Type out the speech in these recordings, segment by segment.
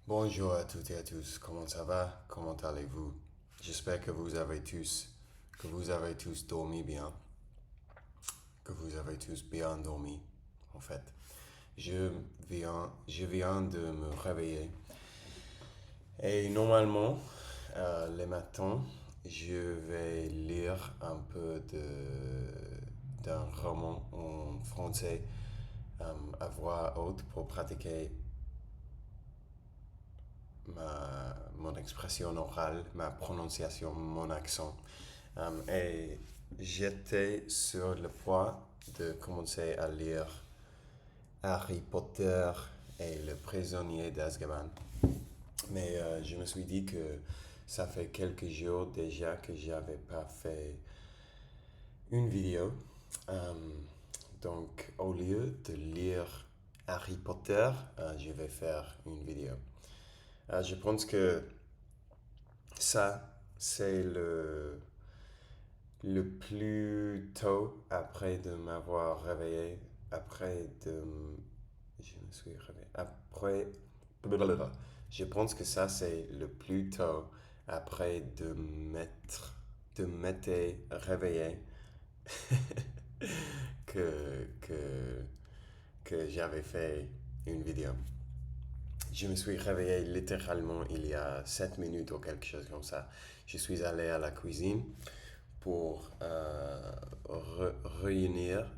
Bonjour à toutes et à tous, comment ça va? Comment allez-vous? J'espère que vous avez tous dormi bien, que vous avez tous bien dormi, en fait. Je viens de me réveiller et normalement, les matins, je vais lire un peu d'un roman en français à voix haute pour pratiquer mon expression orale, ma prononciation, mon accent. Et j'étais sur le point de commencer à lire Harry Potter et le prisonnier d'Azkaban. Mais je me suis dit que ça fait quelques jours déjà que j'avais pas fait une vidéo. Euh, donc au lieu de lire Harry Potter, je vais faire une vidéo. Je pense que ça, c'est le plus tôt après de m'avoir réveillé, après de... Je me suis réveillé. Après... Blablabla. Je pense que ça, c'est le plus tôt après de m'être réveillé que, que j'avais fait une vidéo. Je me suis réveillé littéralement il y a 7 minutes ou quelque chose comme ça. Je suis allé à la cuisine pour réunir,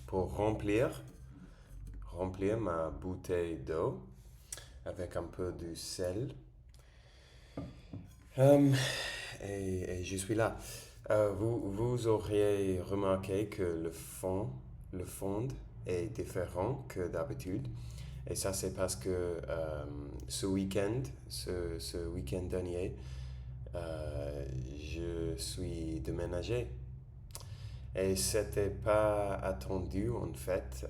pour remplir ma bouteille d'eau avec un peu de sel. Euh, et je suis là. Vous auriez remarqué que le fond est différent que d'habitude. Et ça, c'est parce que ce week-end dernier, je suis déménagé. Et c'était pas attendu en fait.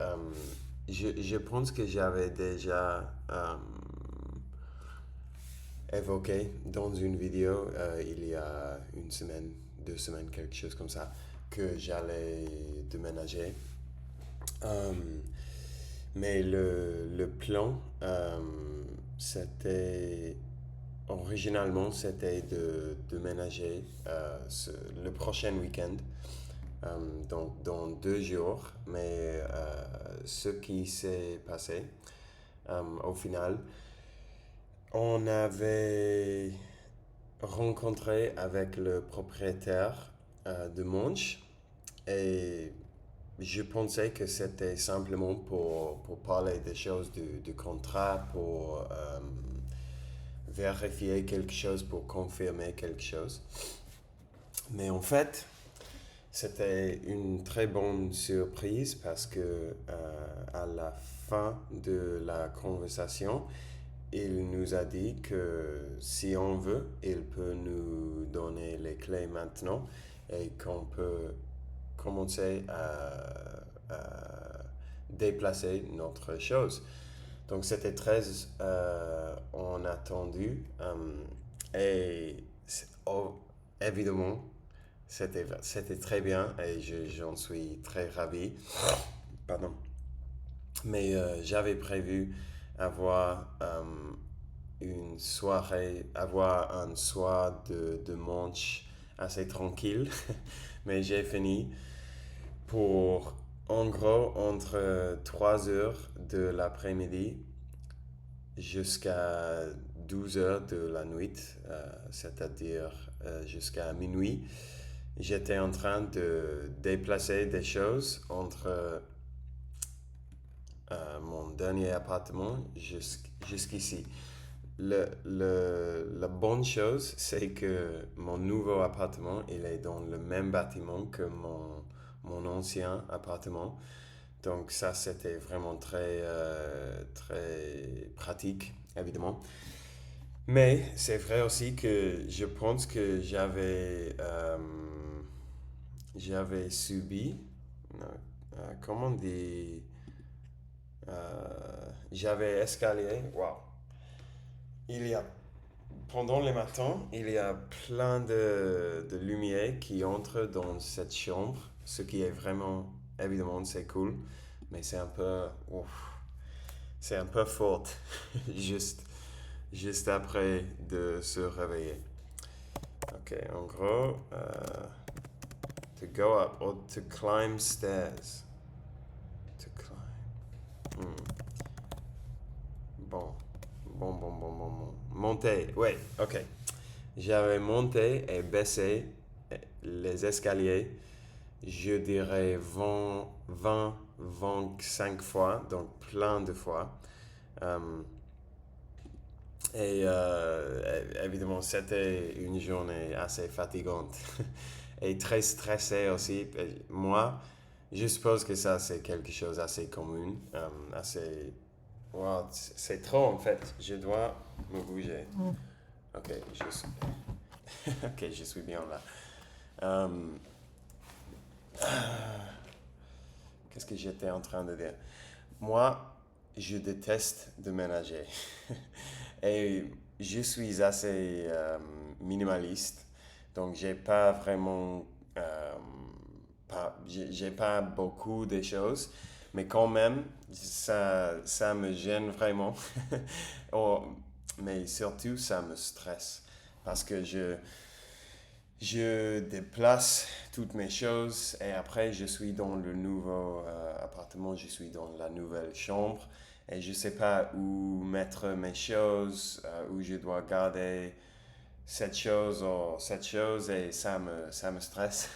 Je pense que j'avais déjà évoqué dans une vidéo il y a une semaine, 2 semaines, quelque chose comme ça, que j'allais déménager. Euh, mais le plan, c'était originalement, c'était de déménager le prochain week-end. Donc dans 2 jours. Mais ce qui s'est passé, au final, on avait rencontré avec le propriétaire de Munch et je pensais que c'était simplement pour parler des choses du contrat, pour vérifier quelque chose, pour confirmer quelque chose. Mais en fait, c'était une très bonne surprise parce que à la fin de la conversation, il nous a dit que si on veut, il peut nous donner les clés maintenant et qu'on peut commencer à déplacer notre chose. Donc c'était très en attendu et oh, évidemment c'était très bien et j'en suis très ravi. Pardon. Mais j'avais prévu avoir avoir un soir de manche assez tranquille. Mais j'ai fini pour en gros entre 3 heures de l'après-midi jusqu'à 12 heures de la nuit, c'est-à-dire jusqu'à minuit. J'étais en train de déplacer des choses entre mon dernier appartement jusqu'ici. La bonne chose, c'est que mon nouveau appartement, il est dans le même bâtiment que mon ancien appartement. Donc ça, c'était vraiment très pratique, évidemment. Mais c'est vrai aussi que je pense que j'avais subi, comment on dit, j'avais escalier, wow. Il y a, pendant les matins, il y a plein de lumière qui entre dans cette chambre, ce qui est vraiment, évidemment, c'est cool, mais c'est un peu, ouf. c'est un peu fort, juste, juste après de se réveiller. Ok, en gros, to go up or to climb stairs. To climb. Bon, bon. Monter, ouais, ok. J'avais monté et baissé les escaliers, je dirais 25 fois, donc plein de fois. Euh, évidemment, c'était une journée assez fatigante et très stressée aussi. Et moi, je suppose que ça, c'est quelque chose d'assez commun, assez... Wow, c'est trop en fait. Je dois me bouger. Ok, je suis, ok, je suis bien là. Euh, Qu'est-ce que j'étais en train de dire? Moi, je déteste déménager. Et je suis assez minimaliste. Donc, j'ai pas vraiment. J'ai pas beaucoup de choses. Mais quand même, ça me gêne vraiment. Oh, mais surtout, ça me stresse. Parce que je déplace toutes mes choses et après je suis dans le nouveau appartement, je suis dans la nouvelle chambre et je ne sais pas où mettre mes choses, où je dois garder cette chose et ça me stresse.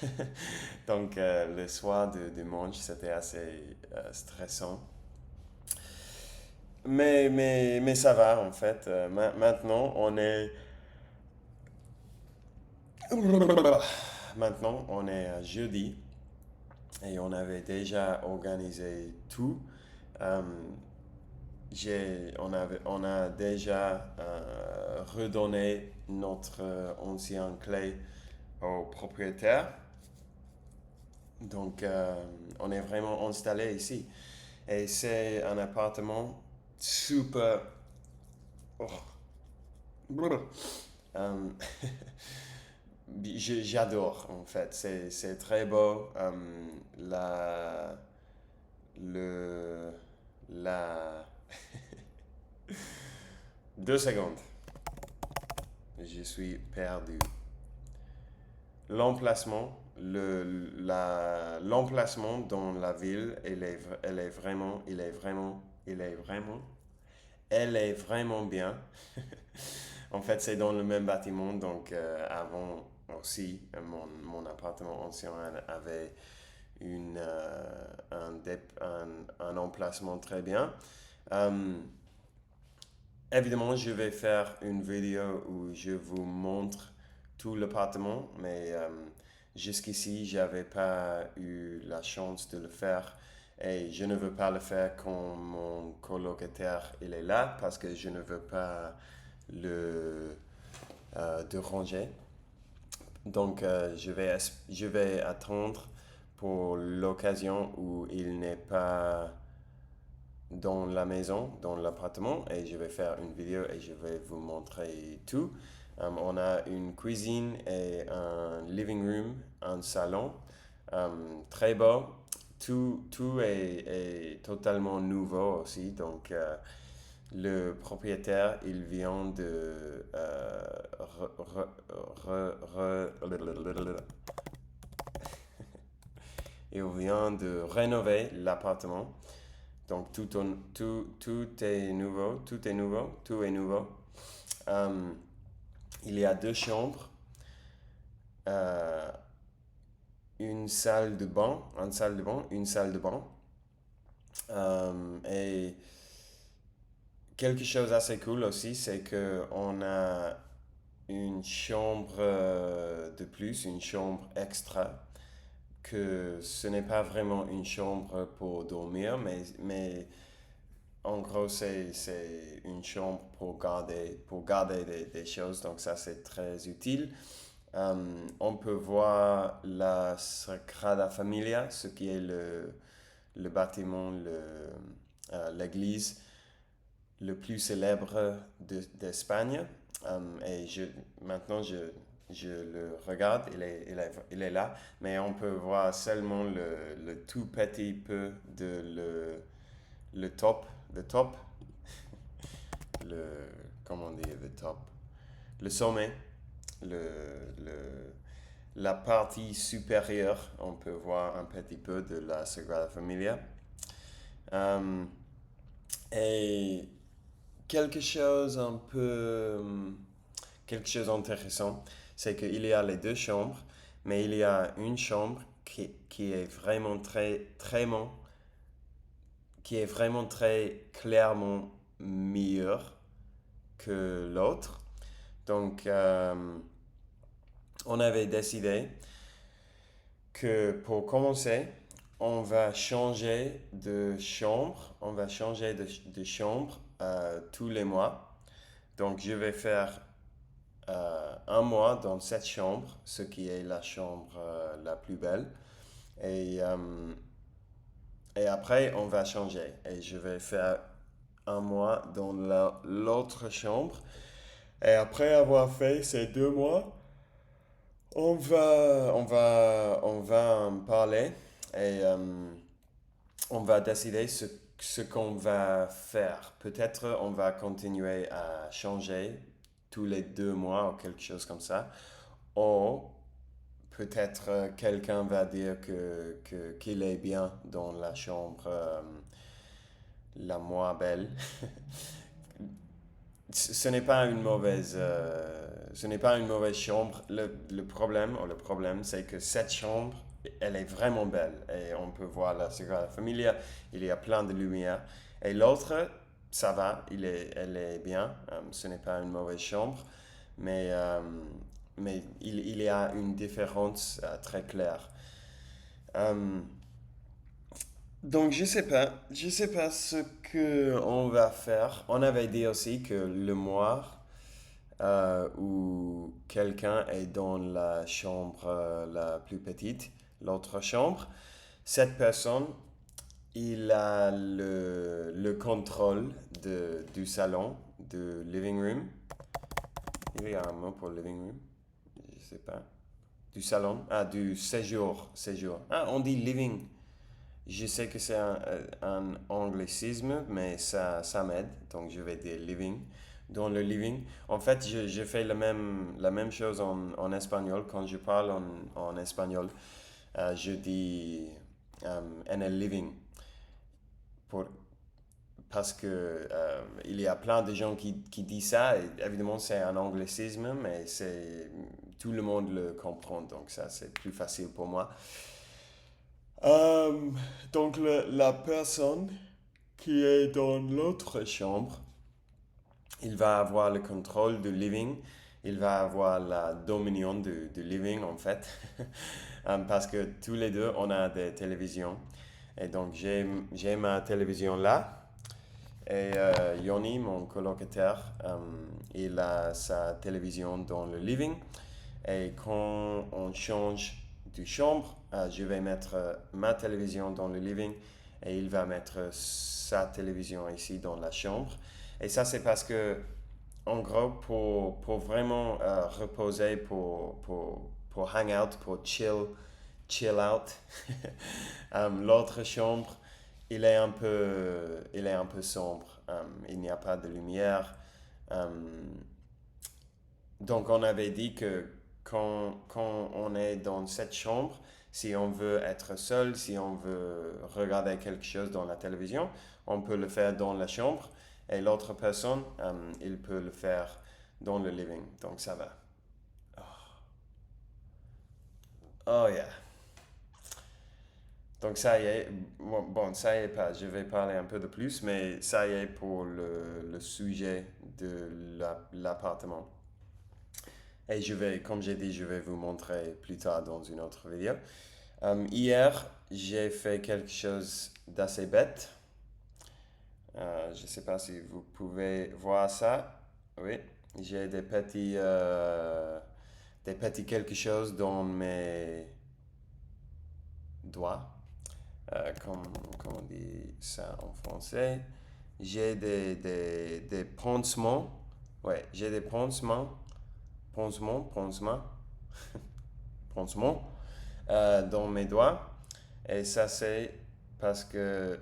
Donc le soir de dimanche, c'était assez stressant. Mais ça va en fait. Maintenant, Maintenant, on est à jeudi et on avait déjà organisé tout. Euh, on a déjà redonné notre ancien clé au propriétaire. Donc, on est vraiment installé ici. Et c'est un appartement super... Oh. Euh, J'adore en fait, c'est très beau. La, le, la, 2 secondes, je suis perdu. L'emplacement dans la ville, elle est vraiment bien. En fait, c'est dans le même bâtiment, donc avant aussi, mon appartement ancien avait un emplacement très bien. Euh, Évidemment, je vais faire une vidéo où je vous montre tout l'appartement, mais jusqu'ici, j'avais pas eu la chance de le faire et je ne veux pas le faire quand mon colocataire il est là parce que je ne veux pas le déranger. Donc, je vais attendre pour l'occasion où il n'est pas dans la maison, dans l'appartement, et je vais faire une vidéo et je vais vous montrer tout. On a une cuisine et un living room, un salon, très beau. Tout est totalement nouveau aussi, donc le propriétaire, il vient de il vient de rénover l'appartement. Donc tout est nouveau, tout est nouveau. Euh, il y a 2 chambres, euh, une salle de bain, une salle de bain. Et quelque chose d'assez cool aussi, c'est que on a une chambre de plus, une chambre extra, que ce n'est pas vraiment une chambre pour dormir, mais en gros, c'est une chambre pour garder des choses, donc ça c'est très utile. On peut voir la Sagrada Familia, ce qui est le bâtiment, l'église le plus célèbre d'Espagne. Et maintenant, je le regarde, il est là, mais on peut voir seulement le tout petit peu de le top. comment on dit, le top, le sommet, le, la partie supérieure, on peut voir un petit peu de la Sagrada Familia. Euh, et quelque chose un peu, quelque chose d'intéressant, c'est qu'il y a les deux chambres, mais il y a une chambre qui est vraiment qui est vraiment très clairement meilleure que l'autre. Donc, on avait décidé que pour commencer, on va changer de chambre. On va changer de chambre tous les mois. Donc, je vais faire un mois dans cette chambre, ce qui est la chambre la plus belle. Et, euh, et après, on va changer. Et je vais faire un mois dans l'autre chambre. Et après avoir fait ces 2 mois, on va en parler et on va décider ce qu'on va faire. Peut-être on va continuer à changer tous les 2 mois ou quelque chose comme ça. Ou peut-être quelqu'un va dire qu'il est bien dans la chambre la moins belle. Ce n'est pas une mauvaise, ce n'est pas une mauvaise chambre. Le problème, c'est que cette chambre, elle est vraiment belle. Et on peut voir la Sagrada Familia, il y a plein de lumière. Et l'autre, ça va, elle est bien. Ce n'est pas une mauvaise chambre, mais, il y a une différence très claire. Euh, donc je sais pas ce que on va faire. On avait dit aussi que le mois où quelqu'un est dans la chambre la plus petite, l'autre chambre, cette personne, il a le contrôle du salon, du living room. Il y a un mot pour living room, je sais pas. Du salon, du séjour. Ah, on dit living. Je sais que c'est un anglicisme, mais ça m'aide. Donc, je vais dire living. Dans le living, en fait, je fais la même chose en espagnol. Quand je parle en espagnol, je dis en el living. Pour, parce que il y a plein de gens qui disent ça. Et évidemment, c'est un anglicisme, mais tout le monde le comprend. Donc, ça, c'est plus facile pour moi. Euh, donc la personne qui est dans l'autre chambre, il va avoir le contrôle du living, il va avoir la dominion du living en fait, parce que tous les deux on a des télévisions et donc j'ai ma télévision là et Yoni, mon colocataire, il a sa télévision dans le living et quand on change de chambre, je vais mettre ma télévision dans le living et il va mettre sa télévision ici dans la chambre. Et ça, c'est parce que, en gros, pour vraiment reposer, pour hang out, pour chill out, l'autre chambre, il est un peu sombre. Il n'y a pas de lumière. Um, donc, on avait dit que quand on est dans cette chambre, si on veut être seul, si on veut regarder quelque chose dans la télévision, on peut le faire dans la chambre et l'autre personne, il peut le faire dans le living. Donc ça va. Oh yeah. Donc ça y est, bon, ça y est pas, je vais parler un peu de plus, mais ça y est pour le sujet de l'appartement. Et je vais, comme j'ai dit, je vais vous montrer plus tard dans une autre vidéo. Hier, j'ai fait quelque chose d'assez bête. Je ne sais pas si vous pouvez voir ça. Oui, j'ai des petits quelque chose dans mes doigts. Comme on dit ça en français. J'ai des pansements. Ouais, j'ai des pansements, dans mes doigts. Et ça, c'est parce que,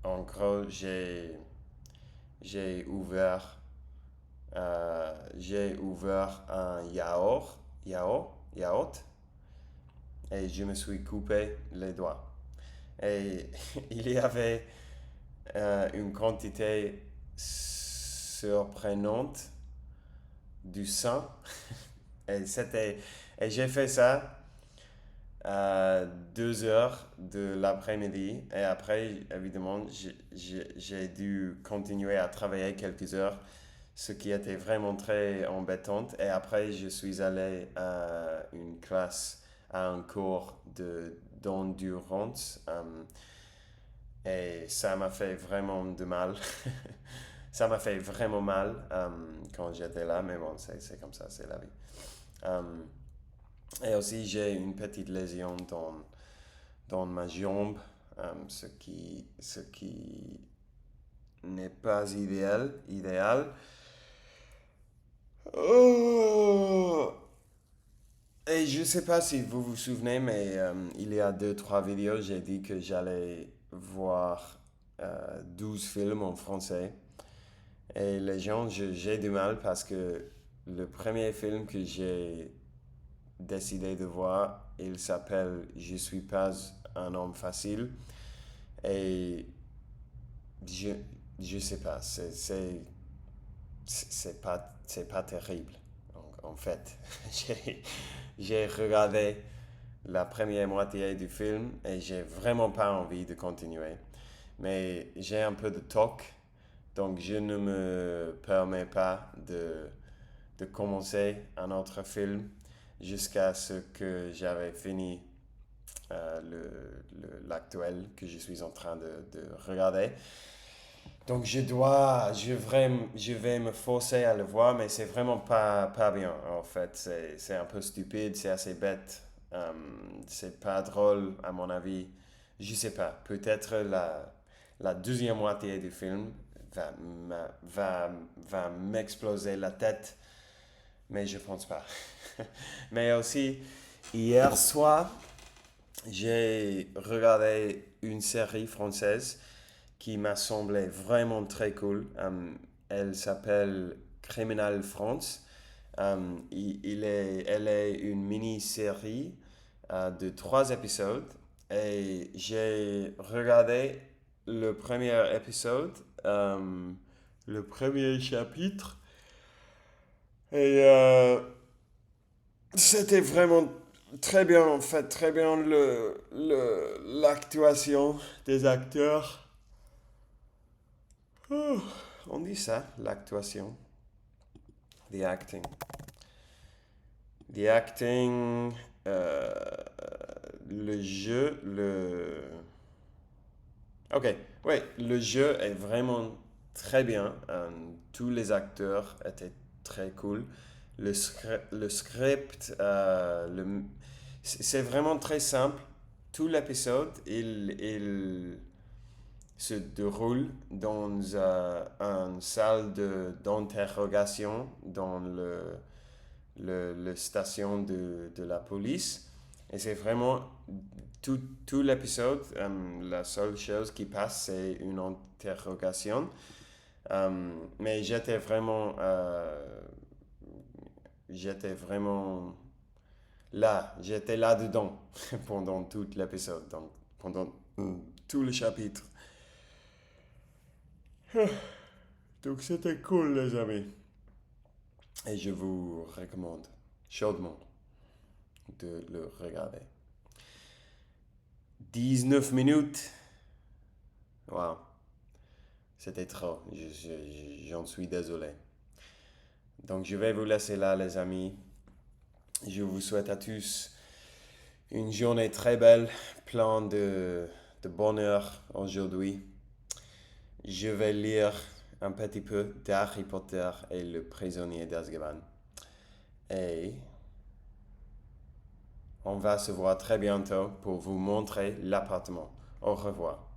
en gros, j'ai ouvert j'ai ouvert un yaourt, et je me suis coupé les doigts. Et il y avait une quantité surprenante du sang. Et et j'ai fait ça à 2 heures de l'après-midi. Et après, évidemment, j'ai dû continuer à travailler quelques heures, ce qui était vraiment très embêtant. Et après, je suis allé à une classe, à un cours d'endurance. Et ça m'a fait vraiment de mal. Ça m'a fait vraiment mal quand j'étais là, mais bon, c'est comme ça, c'est la vie. Euh, et aussi, j'ai une petite lésion dans ma jambe, ce qui n'est pas idéal. Oh! Et je ne sais pas si vous vous souvenez, mais il y a 2, 3 vidéos, j'ai dit que j'allais voir 12 films en français. Et les gens, j'ai du mal parce que le premier film que j'ai décidé de voir, il s'appelle Je suis pas un homme facile. Et je, je sais pas, c'est pas terrible. Donc, en fait, j'ai regardé la première moitié du film et j'ai vraiment pas envie de continuer. Mais j'ai un peu de toc, donc je ne me permets pas de commencer un autre film jusqu'à ce que j'avais fini l'actuel que je suis en train de regarder. Donc je vais me forcer à le voir, mais c'est vraiment pas bien. En fait, c'est un peu stupide, c'est assez bête. C'est pas drôle à mon avis. Je sais pas. Peut-être la deuxième moitié du film va m'exploser la tête, mais je pense pas. Mais aussi, hier soir, j'ai regardé une série française qui m'a semblé vraiment très cool. Elle s'appelle Criminal France. Elle est une mini-série de 3 épisodes et j'ai regardé le premier épisode, le premier chapitre et c'était vraiment très bien en fait, très bien l'actuation des acteurs. Oh, on dit ça, l'actuation. The acting. The acting, le jeu, Ok, ouais, le jeu est vraiment très bien. Tous les acteurs étaient très cool. Le script, c'est vraiment très simple. Tout l'épisode, il se déroule dans une salle d'interrogation dans le station de la police. Et c'est vraiment tout l'épisode, la seule chose qui passe, c'est une interrogation. Mais j'étais vraiment là, j'étais là-dedans pendant tout l'épisode, donc pendant tout le chapitre. Donc c'était cool, les amis. Et je vous recommande chaudement de le regarder. 19 minutes. Wow, c'était trop. J'en suis désolé. Donc je vais vous laisser là, les amis. Je vous souhaite à tous une journée très belle, plein de bonheur aujourd'hui. Je vais lire un petit peu d'Harry Potter et le prisonnier d'Azkaban. Et on va se voir très bientôt pour vous montrer l'appartement. Au revoir.